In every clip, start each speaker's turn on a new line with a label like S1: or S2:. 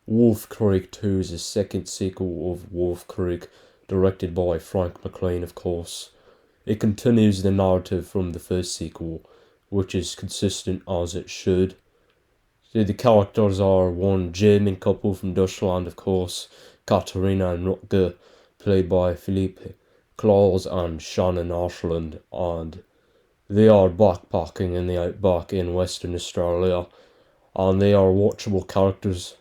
S1: Wolf Creek 2 is the second sequel of Wolf Creek, directed by Frank McLean, of course. It continues the narrative from the first sequel, which is consistent as it should. So the characters are one German couple from Deutschland, of course, Katarina and Rutger, played by Philippe, Klaus and Shannon Ashlyn, and they are backpacking in the outback in Western Australia, and they are watchable characters.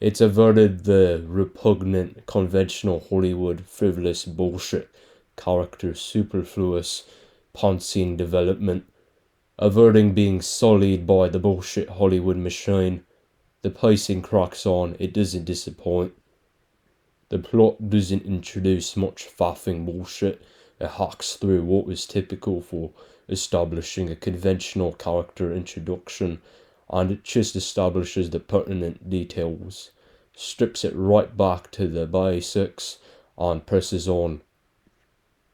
S1: It's averted the repugnant, conventional Hollywood, frivolous bullshit character, superfluous, pant-scene development, averting being sullied by the bullshit Hollywood machine. The pacing cracks on, it doesn't disappoint. The plot doesn't introduce much faffing bullshit, it hacks through what was typical for establishing a conventional character introduction, and it just establishes the pertinent details, strips it right back to the basics, and presses on.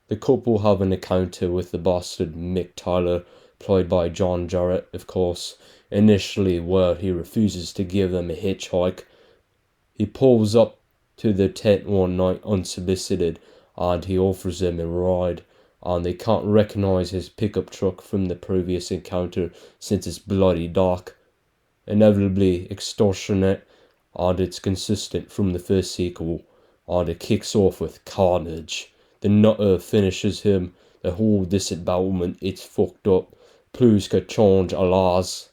S1: The couple have an encounter with the bastard Mick Tyler, played by John Jarratt, of course, initially where he refuses to give them a hitchhike. He pulls up to the tent one night unsolicited, and he offers them a ride, and they can't recognise his pickup truck from the previous encounter since it's bloody dark. Inevitably extortionate, and it's consistent from the first sequel, and it kicks off with carnage. The nutter finishes him, the whole disembowelment, it's fucked up. Plus que change alas.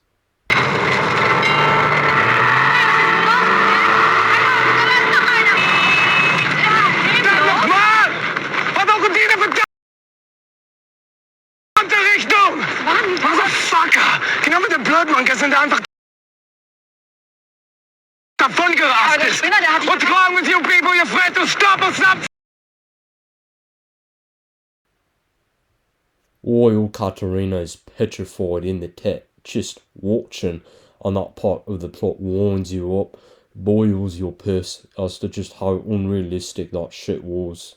S2: Genau mit dem Blödmann sind einfach davon gerastet. What's wrong with you people? You're afraid to stop or something?
S1: Royal Katarina is petrified in the tent, just watching, and that part of the plot winds you up, boils your piss as to just how unrealistic that shit was.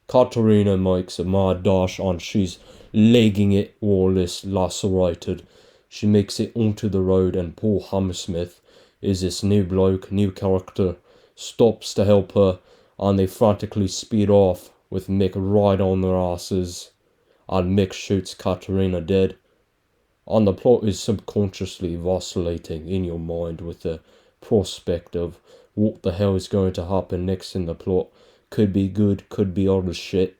S1: Katarina makes a mad dash and she's legging it while it's lacerated. She makes it onto the road, and poor Hammersmith is this new bloke, new character, stops to help her, and they frantically speed off with Mick right on their asses, and Mick shoots Katarina dead. And the plot is subconsciously vacillating in your mind with the prospect of what the hell is going to happen next in the plot. Could be good, could be other shit.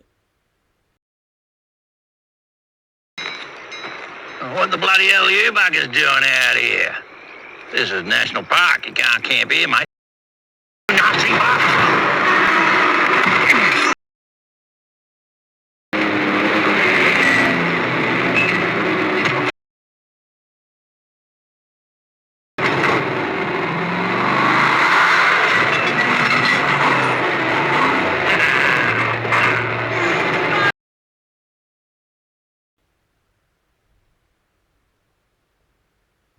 S3: What the bloody hell are you buggers doing out here? This is National Park. You can't camp here, mate. Nazi bastard!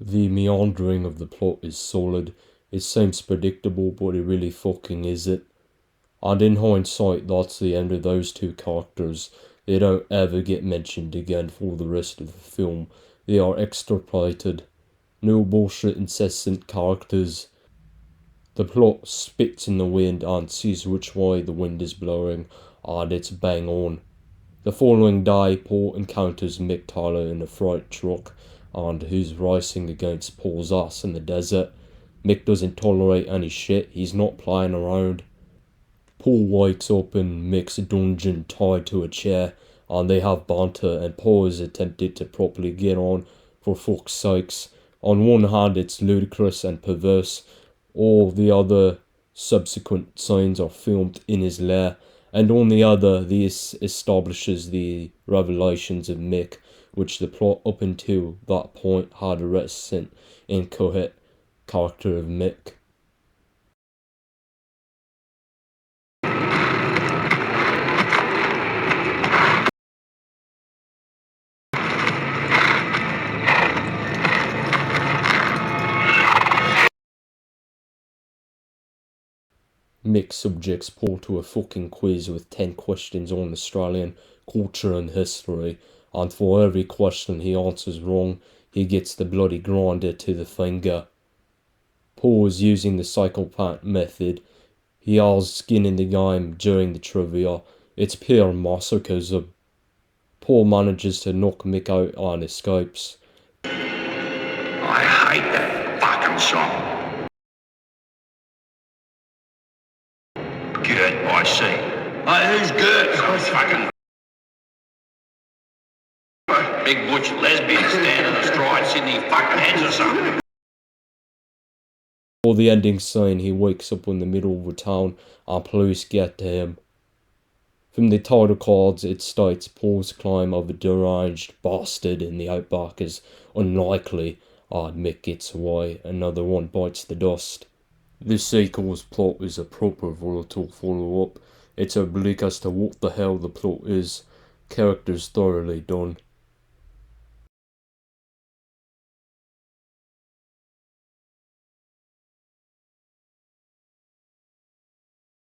S1: The meandering of the plot is solid. It seems predictable, but it really fucking isn't. And in hindsight, that's the end of those two characters. They don't ever get mentioned again for the rest of the film. They are extirpated. No bullshit incessant characters. The plot spits in the wind and sees which way the wind is blowing, and it's bang on. The following day, Paul encounters Mick Tyler in a freight truck, and who's racing against Paul's ass in the desert. Mick doesn't tolerate any shit, he's not playing around. Paul wakes up in Mick's dungeon tied to a chair, and they have banter, and Paul is attempted to properly get on, for fuck's sakes. On one hand it's ludicrous and perverse, all the other subsequent scenes are filmed in his lair, and on the other this establishes the revelations of Mick, which the plot up until that point had a reticent, incoherent character of Mick. Mick subjects Paul to a fucking quiz with 10 questions on Australian culture and history, and for every question he answers wrong, he gets the bloody grinder to the finger. Paul is using the psychopath method. He has skin in the game during the trivia. It's pure masochism. Paul manages to knock Mick out and escapes.
S3: I hate that fucking song. Good, I see. Hey, who's good? Fucking big butch lesbian standing astride Sydney fucking heads or something.
S1: For the ending scene, he wakes up in the middle of the town and police get to him. From the title cards, it states Paul's claim of a deranged bastard in the outback is unlikely, and Mick gets away. Another one bites the dust. The sequel's plot is a proper volatile follow-up. It's oblique as to what the hell the plot is. Characters thoroughly done.